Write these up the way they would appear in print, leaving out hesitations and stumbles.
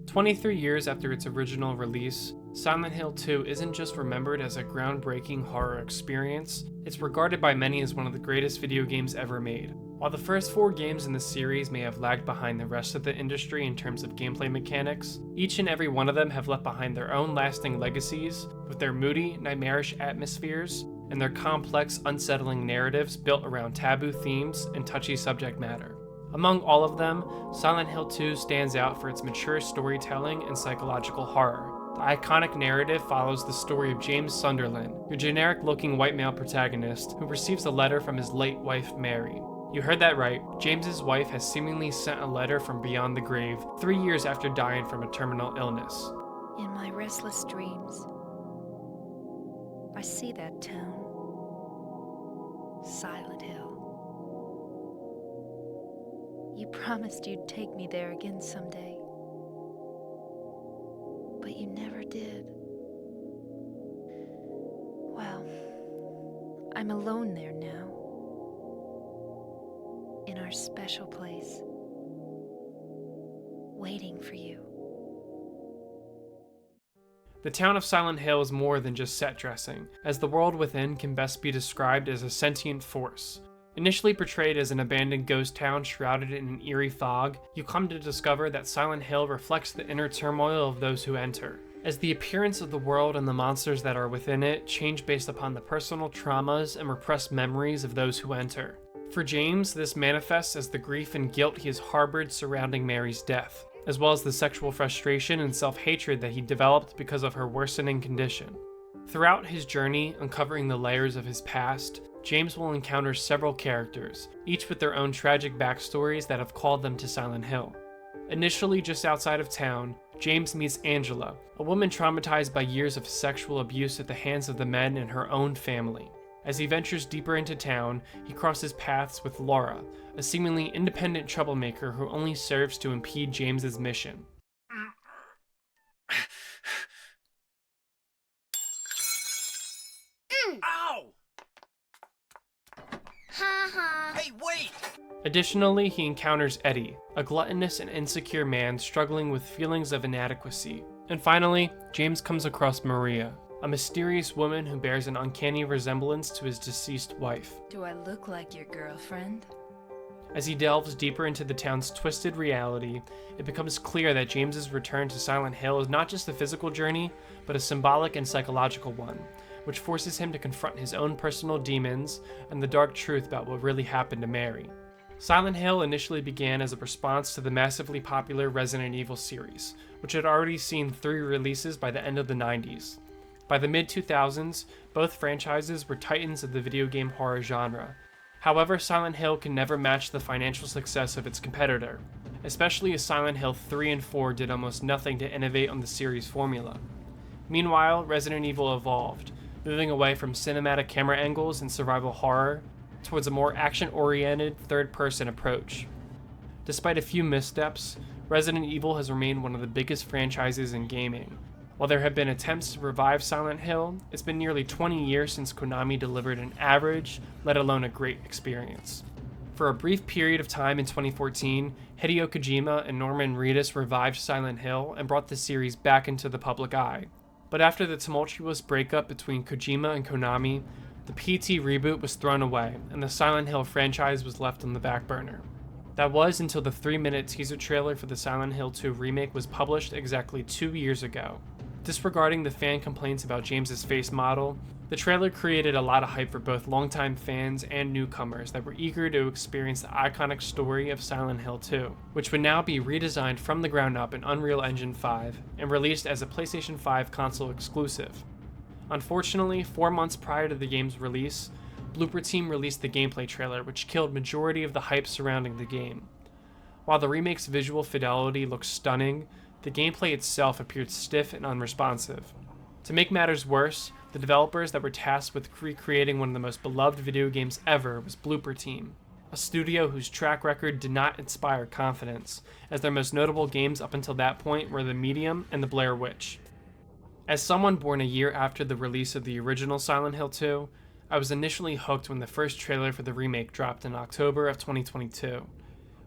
23 years after its original release, Silent Hill 2 isn't just remembered as a groundbreaking horror experience, it's regarded by many as one of the greatest video games ever made. While the first 4 games in the series may have lagged behind the rest of the industry in terms of gameplay mechanics, each and every one of them have left behind their own lasting legacies, with their moody, nightmarish atmospheres, and their complex, unsettling narratives built around taboo themes and touchy subject matter. Among all of them, Silent Hill 2 stands out for its mature storytelling and psychological horror. The iconic narrative follows the story of James Sunderland, your generic-looking white male protagonist who receives a letter from his late wife, Mary. You heard that right, James's wife has seemingly sent a letter from beyond the grave 3 years after dying from a terminal illness. In my restless dreams, I see that town, Silent Hill. You promised you'd take me there again someday, but you never did. Well, I'm alone there now, in our special place, waiting for you. The town of Silent Hill is more than just set dressing, as the world within can best be described as a sentient force. Initially portrayed as an abandoned ghost town shrouded in an eerie fog, you come to discover that Silent Hill reflects the inner turmoil of those who enter, as the appearance of the world and the monsters that are within it change based upon the personal traumas and repressed memories of those who enter. For James, this manifests as the grief and guilt he has harbored surrounding Mary's death, as well as the sexual frustration and self-hatred that he developed because of her worsening condition. Throughout his journey, uncovering the layers of his past, James will encounter several characters, each with their own tragic backstories that have called them to Silent Hill. Initially just outside of town, James meets Angela, a woman traumatized by years of sexual abuse at the hands of the men in her own family. As he ventures deeper into town, he crosses paths with Laura, a seemingly independent troublemaker who only serves to impede James's mission. Ow! Hey, wait! Additionally, he encounters Eddie, a gluttonous and insecure man struggling with feelings of inadequacy. And finally, James comes across Maria, a mysterious woman who bears an uncanny resemblance to his deceased wife. Do I look like your girlfriend? As he delves deeper into the town's twisted reality, it becomes clear that James's return to Silent Hill is not just a physical journey, but a symbolic and psychological one, which forces him to confront his own personal demons and the dark truth about what really happened to Mary. Silent Hill initially began as a response to the massively popular Resident Evil series, which had already seen 3 releases by the end of the 90s. By the mid-2000s, both franchises were titans of the video game horror genre. However, Silent Hill can never match the financial success of its competitor, especially as Silent Hill 3 and 4 did almost nothing to innovate on the series' formula. Meanwhile, Resident Evil evolved, moving away from cinematic camera angles and survival horror towards a more action-oriented third-person approach. Despite a few missteps, Resident Evil has remained one of the biggest franchises in gaming. While there have been attempts to revive Silent Hill, it's been nearly 20 years since Konami delivered an average, let alone a great experience. For a brief period of time in 2014, Hideo Kojima and Norman Reedus revived Silent Hill and brought the series back into the public eye. But after the tumultuous breakup between Kojima and Konami, the PT reboot was thrown away, and the Silent Hill franchise was left on the back burner. That was until the 3-minute teaser trailer for the Silent Hill 2 remake was published exactly 2 years ago. Disregarding the fan complaints about James's face model, the trailer created a lot of hype for both longtime fans and newcomers that were eager to experience the iconic story of Silent Hill 2, which would now be redesigned from the ground up in Unreal Engine 5 and released as a PlayStation 5 console exclusive. Unfortunately, 4 months prior to the game's release, Blooper Team released the gameplay trailer, which killed majority of the hype surrounding the game. While the remake's visual fidelity looks stunning, the gameplay itself appeared stiff and unresponsive. To make matters worse, the developers that were tasked with recreating one of the most beloved video games ever was Blooper Team, a studio whose track record did not inspire confidence, as their most notable games up until that point were The Medium and The Blair Witch. As someone born a year after the release of the original Silent Hill 2, I was initially hooked when the first trailer for the remake dropped in October of 2022.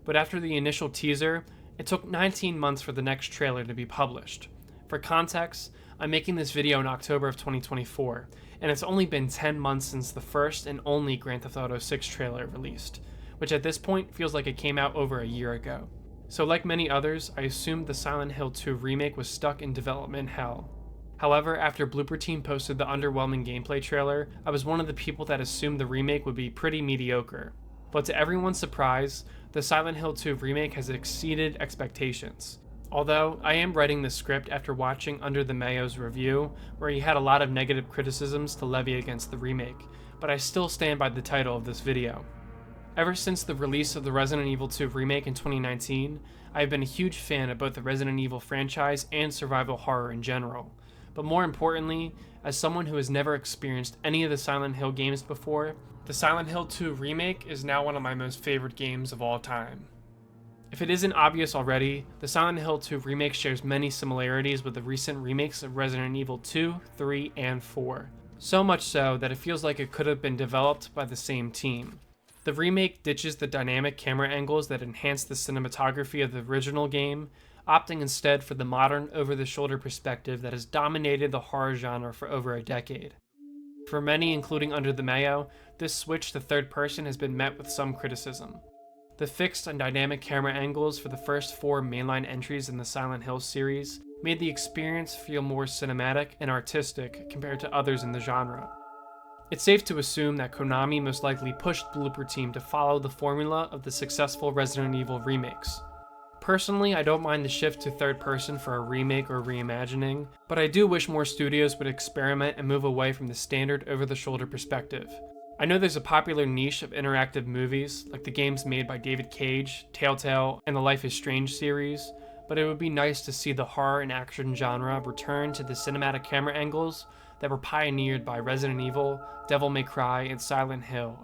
But after the initial teaser, It took 19 months for the next trailer to be published. For context, I'm making this video in October of 2024, and it's only been 10 months since the first and only Grand Theft Auto 6 trailer released, which at this point feels like it came out over a year ago. So like many others, I assumed the Silent Hill 2 remake was stuck in development hell. However, after Blooper Team posted the underwhelming gameplay trailer, I was one of the people that assumed the remake would be pretty mediocre. But to everyone's surprise, the Silent Hill 2 remake has exceeded expectations. Although, I am writing the script after watching Under the Mayo's review, where he had a lot of negative criticisms to levy against the remake, but I still stand by the title of this video. Ever since the release of the Resident Evil 2 remake in 2019, I have been a huge fan of both the Resident Evil franchise and survival horror in general. But more importantly, as someone who has never experienced any of the Silent Hill games before, the Silent Hill 2 remake is now one of my most favorite games of all time. If it isn't obvious already, the Silent Hill 2 remake shares many similarities with the recent remakes of Resident Evil 2, 3, and 4. So much so that it feels like it could have been developed by the same team. The remake ditches the dynamic camera angles that enhance the cinematography of the original game, opting instead for the modern over-the-shoulder perspective that has dominated the horror genre for over a decade. For many, including Under the Mayo, this switch to third person has been met with some criticism. The fixed and dynamic camera angles for the first 4 mainline entries in the Silent Hill series made the experience feel more cinematic and artistic compared to others in the genre. It's safe to assume that Konami most likely pushed Blooper Team to follow the formula of the successful Resident Evil remakes. Personally, I don't mind the shift to third person for a remake or reimagining, but I do wish more studios would experiment and move away from the standard over-the-shoulder perspective. I know there's a popular niche of interactive movies, like the games made by David Cage, Telltale, and the Life is Strange series, but it would be nice to see the horror and action genre return to the cinematic camera angles that were pioneered by Resident Evil, Devil May Cry, and Silent Hill.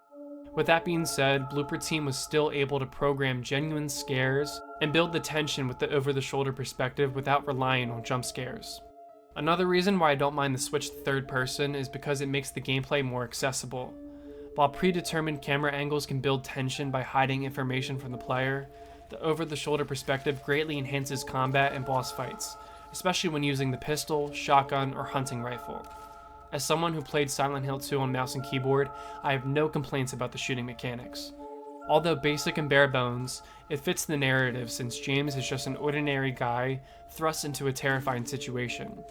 With that being said, Blooper Team was still able to program genuine scares and build the tension with the over-the-shoulder perspective without relying on jump scares. Another reason why I don't mind the switch to third person is because it makes the gameplay more accessible. While predetermined camera angles can build tension by hiding information from the player, the over-the-shoulder perspective greatly enhances combat and boss fights, especially when using the pistol, shotgun, or hunting rifle. As someone who played Silent Hill 2 on mouse and keyboard, I have no complaints about the shooting mechanics. Although basic and bare bones, it fits the narrative since James is just an ordinary guy thrust into a terrifying situation.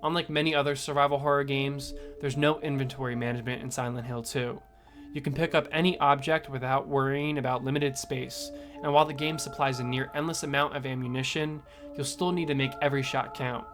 Unlike many other survival horror games, there's no inventory management in Silent Hill 2. You can pick up any object without worrying about limited space, and while the game supplies a near endless amount of ammunition, you'll still need to make every shot count.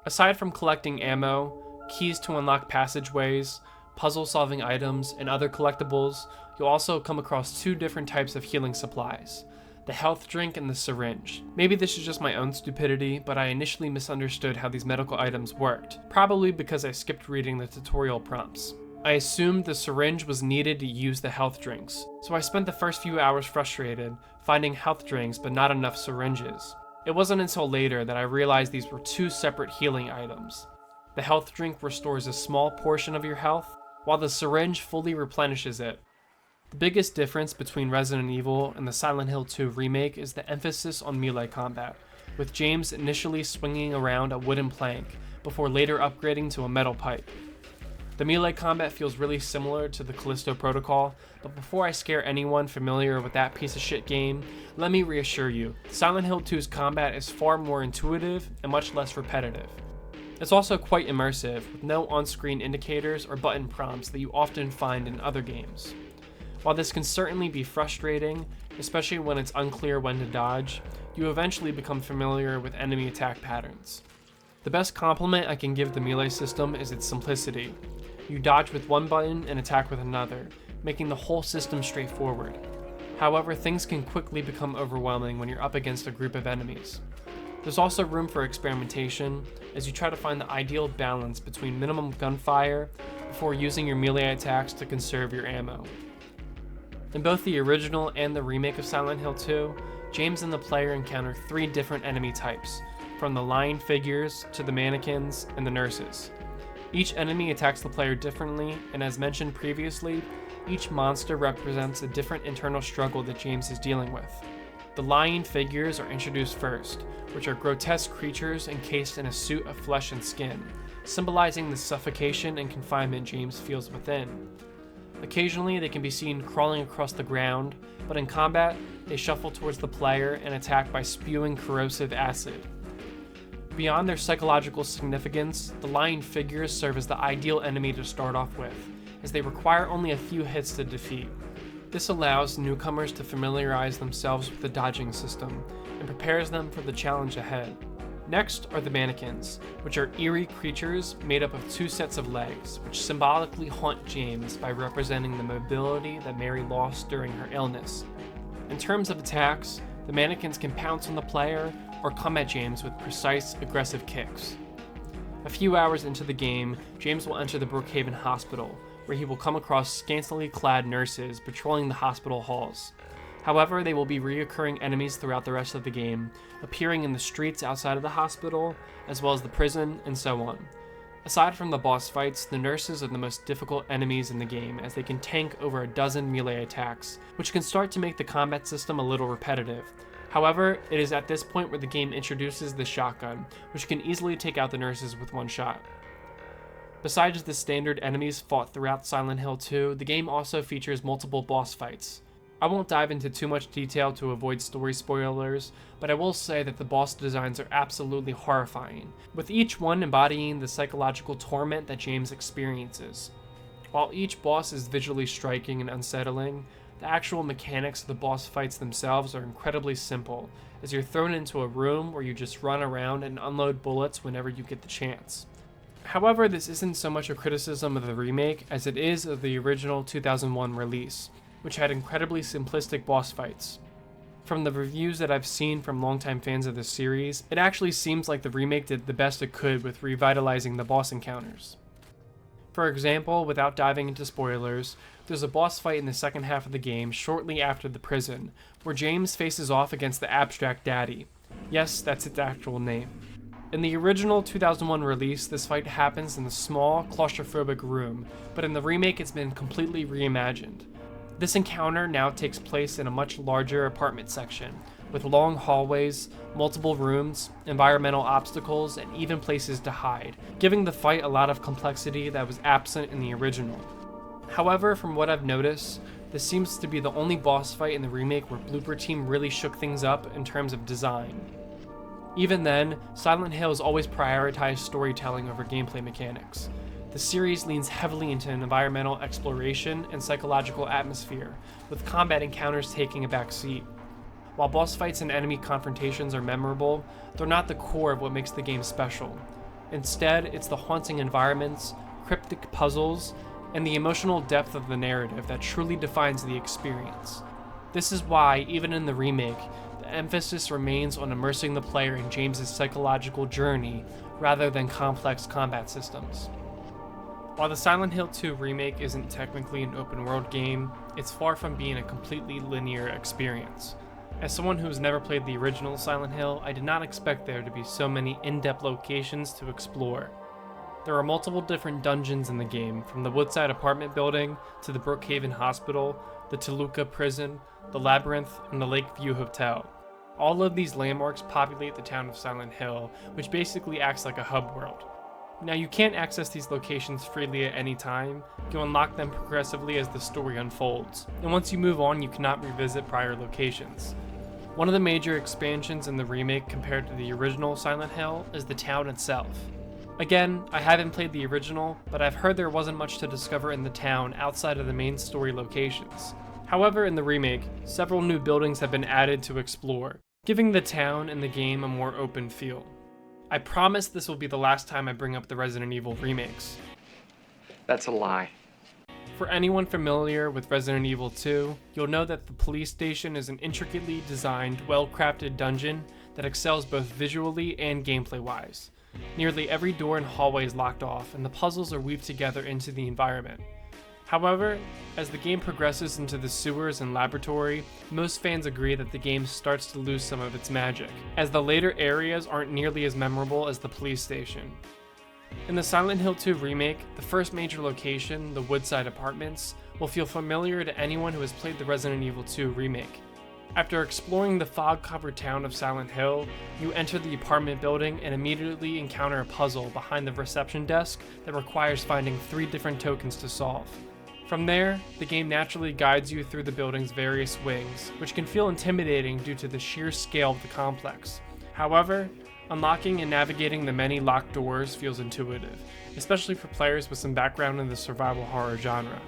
Aside from collecting ammo, keys to unlock passageways, puzzle-solving items, and other collectibles, you'll also come across 2 different types of healing supplies: the health drink and the syringe. Maybe this is just my own stupidity, but I initially misunderstood how these medical items worked, probably because I skipped reading the tutorial prompts. I assumed the syringe was needed to use the health drinks, so I spent the first few hours frustrated, finding health drinks but not enough syringes. It wasn't until later that I realized these were 2 separate healing items. The health drink restores a small portion of your health, while the syringe fully replenishes it. The biggest difference between Resident Evil and the Silent Hill 2 remake is the emphasis on melee combat, with James initially swinging around a wooden plank, before later upgrading to a metal pipe. The melee combat feels really similar to the Callisto Protocol, but before I scare anyone familiar with that piece of shit game, let me reassure you, Silent Hill 2's combat is far more intuitive and much less repetitive. It's also quite immersive, with no on-screen indicators or button prompts that you often find in other games. While this can certainly be frustrating, especially when it's unclear when to dodge, you eventually become familiar with enemy attack patterns. The best compliment I can give the melee system is its simplicity. You dodge with one button and attack with another, making the whole system straightforward. However, things can quickly become overwhelming when you're up against a group of enemies. There's also room for experimentation as you try to find the ideal balance between minimum gunfire before using your melee attacks to conserve your ammo. In both the original and the remake of Silent Hill 2, James and the player encounter 3 different enemy types, from the lying figures to the mannequins and the nurses. Each enemy attacks the player differently, and as mentioned previously, each monster represents a different internal struggle that James is dealing with. The lying figures are introduced first, which are grotesque creatures encased in a suit of flesh and skin, symbolizing the suffocation and confinement James feels within. Occasionally, they can be seen crawling across the ground, but in combat, they shuffle towards the player and attack by spewing corrosive acid. Beyond their psychological significance, the lying figures serve as the ideal enemy to start off with, as they require only a few hits to defeat. This allows newcomers to familiarize themselves with the dodging system, and prepares them for the challenge ahead. Next are the mannequins, which are eerie creatures made up of 2 sets of legs, which symbolically haunt James by representing the mobility that Mary lost during her illness. In terms of attacks, the mannequins can pounce on the player or come at James with precise, aggressive kicks. A few hours into the game, James will enter the Brookhaven Hospital, where he will come across scantily clad nurses patrolling the hospital halls. However, they will be reoccurring enemies throughout the rest of the game, appearing in the streets outside of the hospital, as well as the prison, and so on. Aside from the boss fights, the nurses are the most difficult enemies in the game, as they can tank over a dozen melee attacks, which can start to make the combat system a little repetitive. However, it is at this point where the game introduces the shotgun, which can easily take out the nurses with one shot. Besides the standard enemies fought throughout Silent Hill 2, the game also features multiple boss fights. I won't dive into too much detail to avoid story spoilers, but I will say that the boss designs are absolutely horrifying, with each one embodying the psychological torment that James experiences. While each boss is visually striking and unsettling, the actual mechanics of the boss fights themselves are incredibly simple, as you're thrown into a room where you just run around and unload bullets whenever you get the chance. However, this isn't so much a criticism of the remake as it is of the original 2001 release, which had incredibly simplistic boss fights. From the reviews that I've seen from longtime fans of the series, it actually seems like the remake did the best it could with revitalizing the boss encounters. For example, without diving into spoilers, there's a boss fight in the second half of the game shortly after the prison, where James faces off against the Abstract Daddy. Yes, that's its actual name. In the original 2001 release, this fight happens in a small, claustrophobic room, but in the remake it's been completely reimagined. This encounter now takes place in a much larger apartment section, with long hallways, multiple rooms, environmental obstacles, and even places to hide, giving the fight a lot of complexity that was absent in the original. However, from what I've noticed, this seems to be the only boss fight in the remake where Blooper Team really shook things up in terms of design. Even then, Silent Hill has always prioritized storytelling over gameplay mechanics. The series leans heavily into an environmental exploration and psychological atmosphere, with combat encounters taking a back seat. While boss fights and enemy confrontations are memorable, they're not the core of what makes the game special. Instead, it's the haunting environments, cryptic puzzles, and the emotional depth of the narrative that truly defines the experience. This is why, even in the remake, the emphasis remains on immersing the player in James's psychological journey rather than complex combat systems. While the Silent Hill 2 remake isn't technically an open-world game, it's far from being a completely linear experience. As someone who's never played the original Silent Hill, I did not expect there to be so many in-depth locations to explore. There are multiple different dungeons in the game, from the Woodside apartment building to the Brookhaven Hospital, the Toluca prison, the Labyrinth, and the Lakeview Hotel. All of these landmarks populate the town of Silent Hill, which basically acts like a hub world. Now, you can't access these locations freely at any time. You unlock them progressively as the story unfolds, and once you move on, you cannot revisit prior locations. One of the major expansions in the remake compared to the original Silent Hill is the town itself. Again, I haven't played the original, but I've heard there wasn't much to discover in the town outside of the main story locations. However, in the remake, several new buildings have been added to explore, giving the town and the game a more open feel. I promise this will be the last time I bring up the Resident Evil remakes. That's a lie. For anyone familiar with Resident Evil 2, you'll know that the police station is an intricately designed, well-crafted dungeon that excels both visually and gameplay-wise. Nearly every door and hallway is locked off, and the puzzles are weaved together into the environment. However, as the game progresses into the sewers and laboratory, most fans agree that the game starts to lose some of its magic, as the later areas aren't nearly as memorable as the police station. In the Silent Hill 2 remake, the first major location, the Woodside Apartments, will feel familiar to anyone who has played the Resident Evil 2 remake. After exploring the fog-covered town of Silent Hill, you enter the apartment building and immediately encounter a puzzle behind the reception desk that requires finding 3 different tokens to solve. From there, the game naturally guides you through the building's various wings, which can feel intimidating due to the sheer scale of the complex. However, unlocking and navigating the many locked doors feels intuitive, especially for players with some background in the survival horror genre.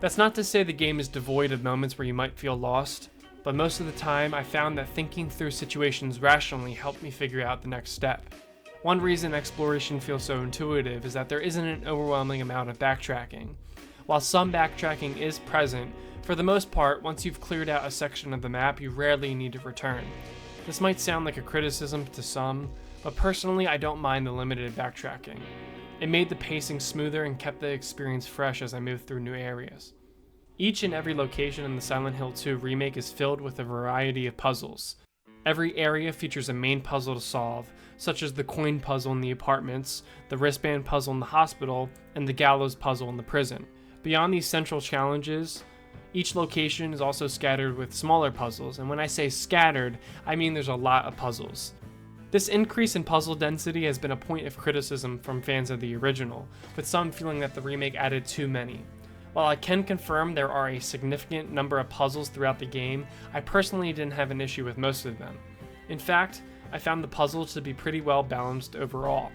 That's not to say the game is devoid of moments where you might feel lost, but most of the time I found that thinking through situations rationally helped me figure out the next step. One reason exploration feels so intuitive is that there isn't an overwhelming amount of backtracking. While some backtracking is present, for the most part, once you've cleared out a section of the map, you rarely need to return. This might sound like a criticism to some, but personally I don't mind the limited backtracking. It made the pacing smoother and kept the experience fresh as I moved through new areas. Each and every location in the Silent Hill 2 remake is filled with a variety of puzzles. Every area features a main puzzle to solve, such as the coin puzzle in the apartments, the wristband puzzle in the hospital, and the gallows puzzle in the prison. Beyond these central challenges, each location is also scattered with smaller puzzles, and when I say scattered, I mean there's a lot of puzzles. This increase in puzzle density has been a point of criticism from fans of the original, with some feeling that the remake added too many. While I can confirm there are a significant number of puzzles throughout the game, I personally didn't have an issue with most of them. In fact, I found the puzzles to be pretty well balanced overall.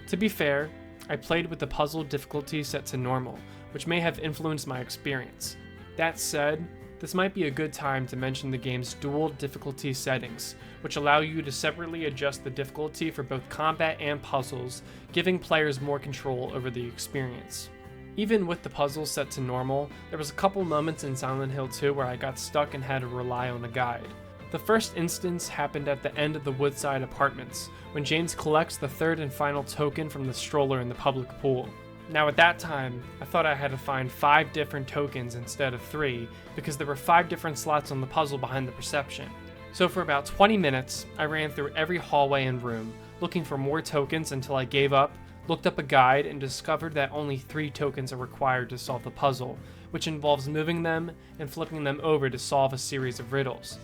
To be fair, I played with the puzzle difficulty set to normal, which may have influenced my experience. That said, this might be a good time to mention the game's dual difficulty settings, which allow you to separately adjust the difficulty for both combat and puzzles, giving players more control over the experience. Even with the puzzles set to normal, there was a couple moments in Silent Hill 2 where I got stuck and had to rely on a guide. The first instance happened at the end of the Woodside Apartments, when James collects the 3rd and final token from the stroller in the public pool. Now at that time, I thought I had to find 5 different tokens instead of 3, because there were 5 different slots on the puzzle behind the reception. So for about 20 minutes, I ran through every hallway and room, looking for more tokens until I gave up, looked up a guide, and discovered that only 3 tokens are required to solve the puzzle, which involves moving them and flipping them over to solve a series of riddles.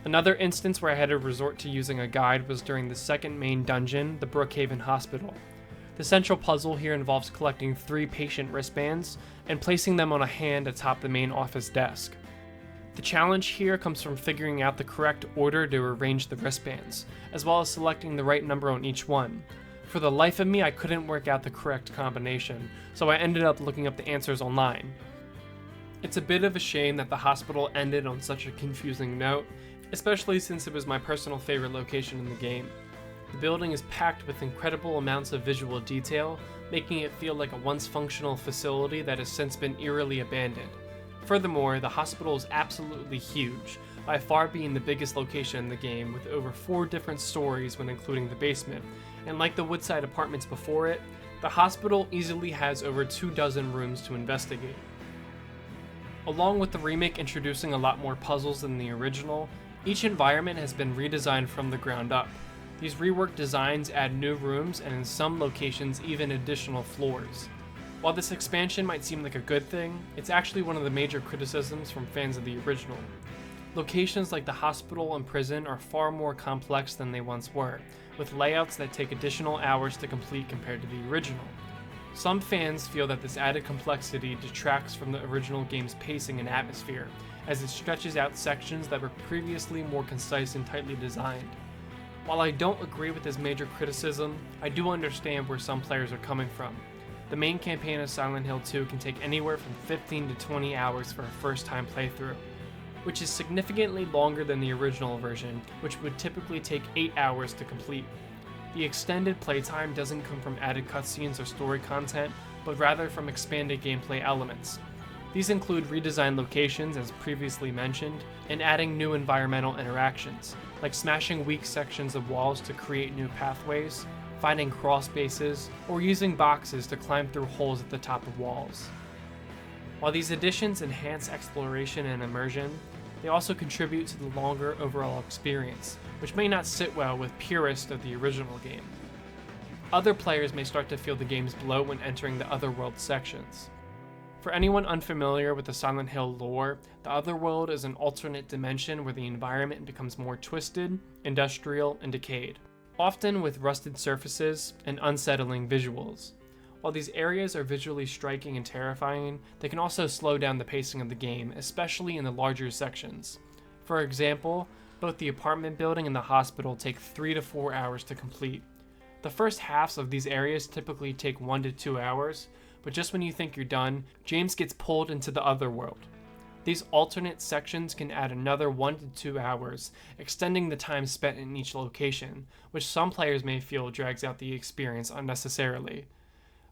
Another instance where I had to resort to using a guide was during the second main dungeon, the Brookhaven Hospital. The central puzzle here involves collecting 3 patient wristbands and placing them on a hand atop the main office desk. The challenge here comes from figuring out the correct order to arrange the wristbands, as well as selecting the right number on each one. For the life of me, I couldn't work out the correct combination, so I ended up looking up the answers online. It's a bit of a shame that the hospital ended on such a confusing note, especially since it was my personal favorite location in the game. The building is packed with incredible amounts of visual detail, making it feel like a once functional facility that has since been eerily abandoned. Furthermore, the hospital is absolutely huge, by far being the biggest location in the game, with over 4 different stories when including the basement, and like the Woodside Apartments before it, the hospital easily has over 24 rooms to investigate. Along with the remake introducing a lot more puzzles than the original, each environment has been redesigned from the ground up. These reworked designs add new rooms and in some locations even additional floors. While this expansion might seem like a good thing, it's actually one of the major criticisms from fans of the original. Locations like the hospital and prison are far more complex than they once were, with layouts that take additional hours to complete compared to the original. Some fans feel that this added complexity detracts from the original game's pacing and atmosphere, as it stretches out sections that were previously more concise and tightly designed. While I don't agree with this major criticism, I do understand where some players are coming from. The main campaign of Silent Hill 2 can take anywhere from 15 to 20 hours for a first-time playthrough, which is significantly longer than the original version, which would typically take 8 hours to complete. The extended playtime doesn't come from added cutscenes or story content, but rather from expanded gameplay elements. These include redesigned locations, as previously mentioned, and adding new environmental interactions, like smashing weak sections of walls to create new pathways, finding crawl spaces, or using boxes to climb through holes at the top of walls. While these additions enhance exploration and immersion, they also contribute to the longer overall experience, which may not sit well with purists of the original game. Other players may start to feel the game's bloat when entering the otherworld sections. For anyone unfamiliar with the Silent Hill lore, the Otherworld is an alternate dimension where the environment becomes more twisted, industrial, and decayed, often with rusted surfaces and unsettling visuals. While these areas are visually striking and terrifying, they can also slow down the pacing of the game, especially in the larger sections. For example, both the apartment building and the hospital take 3 to 4 hours to complete. The first halves of these areas typically take 1 to 2 hours, but just when you think you're done, James gets pulled into the Otherworld. These alternate sections can add another 1 to 2 hours, extending the time spent in each location, which some players may feel drags out the experience unnecessarily.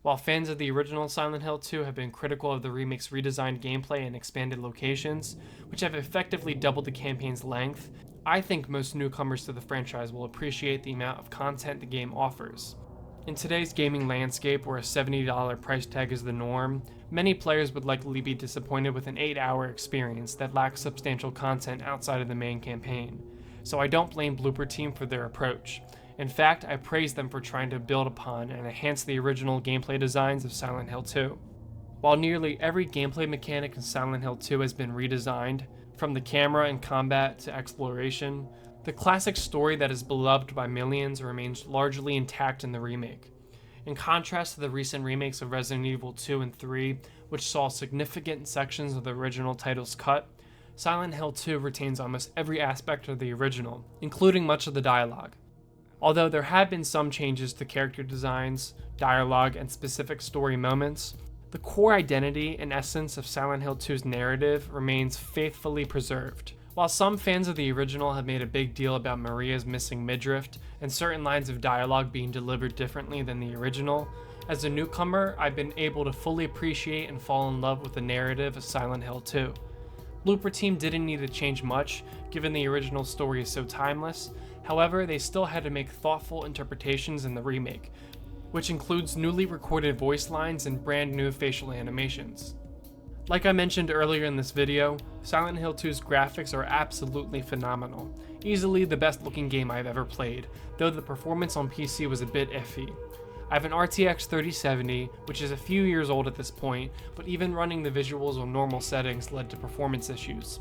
While fans of the original Silent Hill 2 have been critical of the remake's redesigned gameplay and expanded locations, which have effectively doubled the campaign's length, I think most newcomers to the franchise will appreciate the amount of content the game offers. In today's gaming landscape, where a $70 price tag is the norm, many players would likely be disappointed with an 8-hour experience that lacks substantial content outside of the main campaign. So I don't blame Blooper Team for their approach. In fact, I praise them for trying to build upon and enhance the original gameplay designs of Silent Hill 2. While nearly every gameplay mechanic in Silent Hill 2 has been redesigned, from the camera and combat to exploration, the classic story that is beloved by millions remains largely intact in the remake. In contrast to the recent remakes of Resident Evil 2 and 3, which saw significant sections of the original titles cut, Silent Hill 2 retains almost every aspect of the original, including much of the dialogue. Although there have been some changes to character designs, dialogue, and specific story moments, the core identity and essence of Silent Hill 2's narrative remains faithfully preserved. While some fans of the original have made a big deal about Maria's missing midriff and certain lines of dialogue being delivered differently than the original, as a newcomer, I've been able to fully appreciate and fall in love with the narrative of Silent Hill 2. Blooper Team didn't need to change much, given the original story is so timeless. However, they still had to make thoughtful interpretations in the remake, which includes newly recorded voice lines and brand new facial animations. Like I mentioned earlier in this video, Silent Hill 2's graphics are absolutely phenomenal, easily the best looking game I've ever played, though the performance on PC was a bit iffy. I have an RTX 3070, which is a few years old at this point, but even running the visuals on normal settings led to performance issues.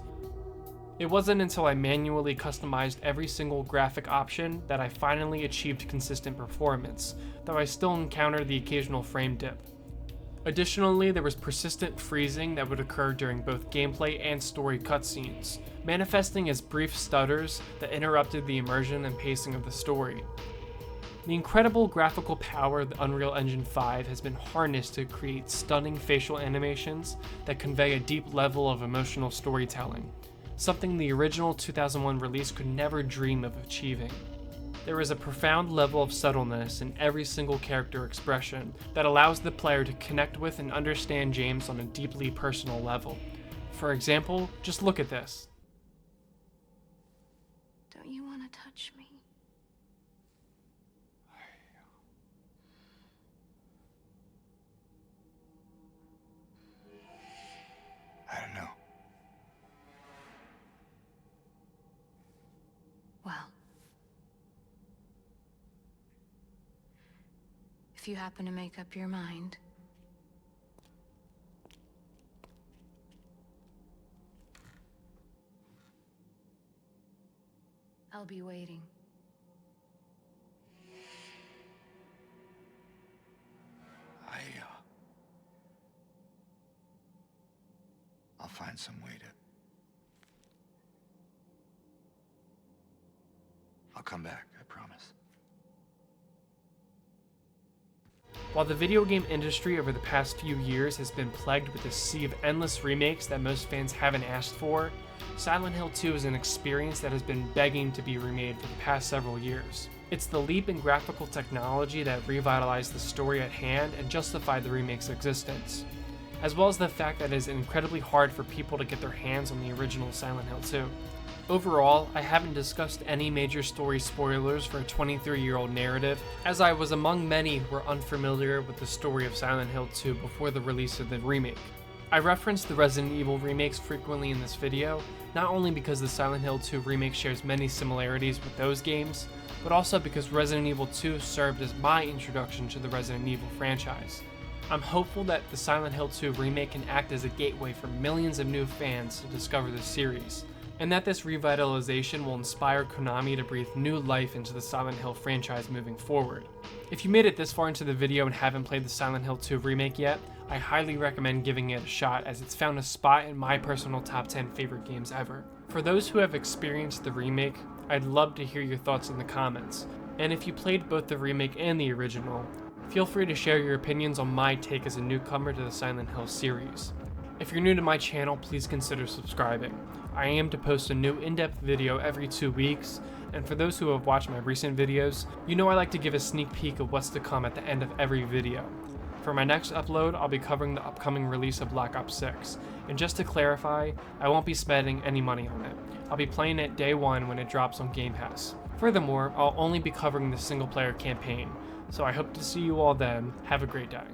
It wasn't until I manually customized every single graphic option that I finally achieved consistent performance, though I still encountered the occasional frame dip. Additionally, there was persistent freezing that would occur during both gameplay and story cutscenes, manifesting as brief stutters that interrupted the immersion and pacing of the story. The incredible graphical power of the Unreal Engine 5 has been harnessed to create stunning facial animations that convey a deep level of emotional storytelling, something the original 2001 release could never dream of achieving. There is a profound level of subtleness in every single character expression that allows the player to connect with and understand James on a deeply personal level. For example, just look at this. Don't you want to touch me? I don't know. Well, if you happen to make up your mind, I'll be waiting. I'll find some way to... I'll come back, I promise. While the video game industry over the past few years has been plagued with a sea of endless remakes that most fans haven't asked for, Silent Hill 2 is an experience that has been begging to be remade for the past several years. It's the leap in graphical technology that revitalized the story at hand and justified the remake's existence, as well as the fact that it is incredibly hard for people to get their hands on the original Silent Hill 2. Overall, I haven't discussed any major story spoilers for a 23-year-old narrative, as I was among many who were unfamiliar with the story of Silent Hill 2 before the release of the remake. I reference the Resident Evil remakes frequently in this video, not only because the Silent Hill 2 remake shares many similarities with those games, but also because Resident Evil 2 served as my introduction to the Resident Evil franchise. I'm hopeful that the Silent Hill 2 remake can act as a gateway for millions of new fans to discover the series, and that this revitalization will inspire Konami to breathe new life into the Silent Hill franchise moving forward. If you made it this far into the video and haven't played the Silent Hill 2 remake yet, I highly recommend giving it a shot, as it's found a spot in my personal top 10 favorite games ever. For those who have experienced the remake, I'd love to hear your thoughts in the comments, and if you played both the remake and the original, feel free to share your opinions on my take as a newcomer to the Silent Hill series. If you're new to my channel, please consider subscribing. I aim to post a new in-depth video every 2 weeks, and for those who have watched my recent videos, you know I like to give a sneak peek of what's to come at the end of every video. For my next upload, I'll be covering the upcoming release of Black Ops 6, and just to clarify, I won't be spending any money on it. I'll be playing it day one when it drops on Game Pass. Furthermore, I'll only be covering the single player campaign, so I hope to see you all then. Have a great day.